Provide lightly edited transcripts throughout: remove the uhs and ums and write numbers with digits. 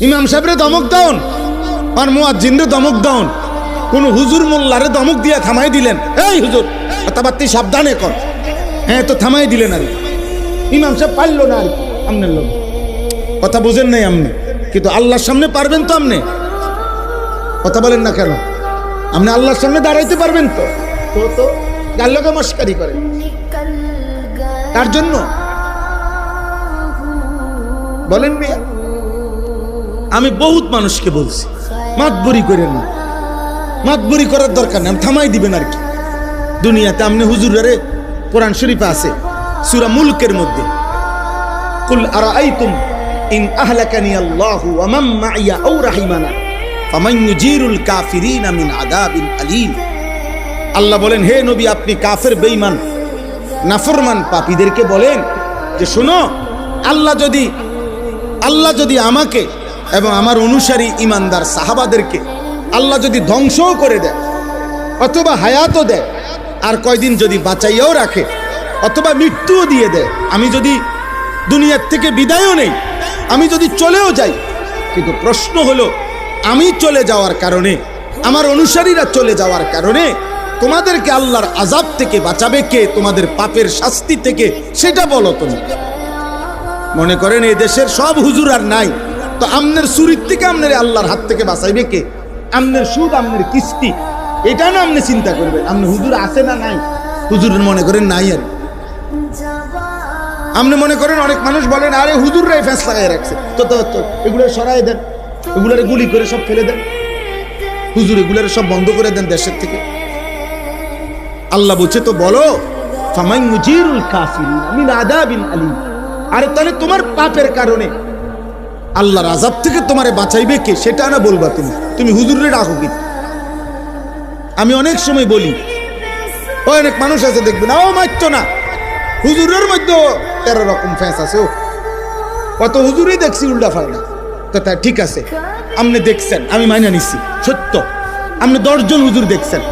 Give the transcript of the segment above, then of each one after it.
ইমাম সাহেবরে ধমক দাউন আর মুয়াজ্জিনরে ধমক দাউন, কোন হুজুর মোল্লারে ধমক দিয়া থামাই দিলেন, এই হুজুর কথাবার্তি সাবধানে কর, হ্যাঁ তো থামাই দিলেন। আর ইমাম সাহেব পারল না আর আমনের লোক কথা বুঝেন নাই আমনে, কিন্তু আল্লাহর সামনে পারবেন তো? আমনে কথা বলেন না কেন? আপনি আল্লাহর সামনে দাঁড়াইতে পারবেন তো? তো গাল লোকে মস্কারি করে তার জন্য বলেন মিয়া। আমি বহুত মানুষকে বলছি মাতবরি করেন না, মাতবরি করার দরকার নেই, থামাই দিবেন আর কি। দুনিয়াতে আমনে হুজুরে কোরআন শরীফে আছে সূরা মুলকের মধ্যে, কুল আরাআইতুম ইন আহলাকানি আল্লাহু ওয়া মান মাইয়া আও রাহিমানা ফামান ইউজিরুল কাফিরিনা মিন আযাবিন আলীম। আল্লাহ বলেন, হে নবী আপনি কাফের বেঈমান নাফরমান পাপীদেরকে বলেন যে শোনো, আল্লাহ যদি আমাকে এবং আমার অনুসারী ইমানদার সাহাবাদেরকে আল্লাহ যদি ধ্বংসও করে দেয় অথবা হায়াতও দেয়, আর কয়দিন যদি বাঁচাইয়াও রাখে অথবা মৃত্যুও দিয়ে দেয়, আমি যদি দুনিয়ার থেকে বিদায়ও নেই, আমি যদি চলেও যাই, কিন্তু প্রশ্ন হলো আমি চলে যাওয়ার কারণে, আমার অনুসারীরা চলে যাওয়ার কারণে তোমাদেরকে আল্লাহর আযাব থেকে বাঁচাবে কে? তোমাদের পাপের শাস্তি থেকে সেটা বলো তুমি। মনে করেন এই দেশের সব হুজুর আর নাই, তো আমনের চুরির থেকে আমনের আল্লাহর হাত থেকে বাঁচাইবে কে? আমনের সুদ, আমনের কিস্তি, এটা না আপনি চিন্তা করবেন। আপনি হুজুর আছে না নাই? হুজুর মনে করেন নাই। আর আপনি মনে করেন অনেক মানুষ বলেন আরে হুজুররাই ফ্যাস লাগাই রাখছে, তো এগুলো সরাই দেন, এগুলারে গুলি করে সব ফেলে দেন, হুজুর এগুলারে সব বন্ধ করে দেন দেশের থেকে। আল্লাহ বলছে তো বলো ফামান ইউজিরুল কাফিরিনা মিন আযাবিন আলীম। আরে তাহলে তোমার পাপের কারণে আল্লাহর আযাব থেকে তোমারে বাঁচাইবে কে সেটা না বলবা তুমি হুজুরে ডাকো কি? আমি অনেক সময় বলি, অনেক মানুষ আছে দেখবেন ও মাইত না, হুজুরের মধ্যে 13 রকম ফ্যাস আছে, ও কত হুজুরই দেখছি উল্টা ফাল্টা কথা। ঠিক আছে আপনি দেখছেন, আমি মাইনা নিচ্ছি সত্য, আপনি 10 জন হুজুর দেখছেন,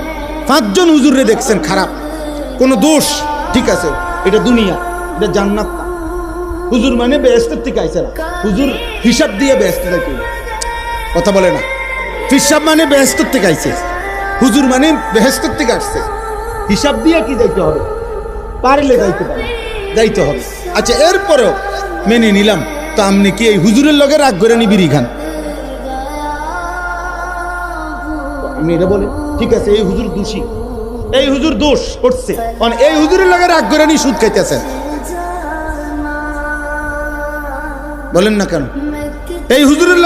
5 জন হুজুরে দেখছেন খারাপ, কোনো দোষ, ঠিক আছে, এটা দুনিয়া, এটা জান্নাত না। হুজুর মানে বেহেশতের থেকে আইছে না, হুজুর হিসাব দিয়ে বেহেশতে থাকে, কথা বলে না। হিসাব মানে বেহেশতের থেকে আইছে, হুজুর মানে বেহেশতের থেকে আসছে, হিসাব দিয়ে কি যাইতে হবে? পারলে যাইতে হবে। আচ্ছা এরপরেও মেনে নিলাম, তো আপনি কি এই হুজুরের লগে রাগ করে নিবিড়ি খান? আপনি এটা বলেন ঠিক আছে এই হুজুর দোষী, এই হুজুর দোষ করছে, এই হুজুরের লগে রাগ করে নি সুদ খাইতেছেন, বলেন না কেন? এই হুজুরের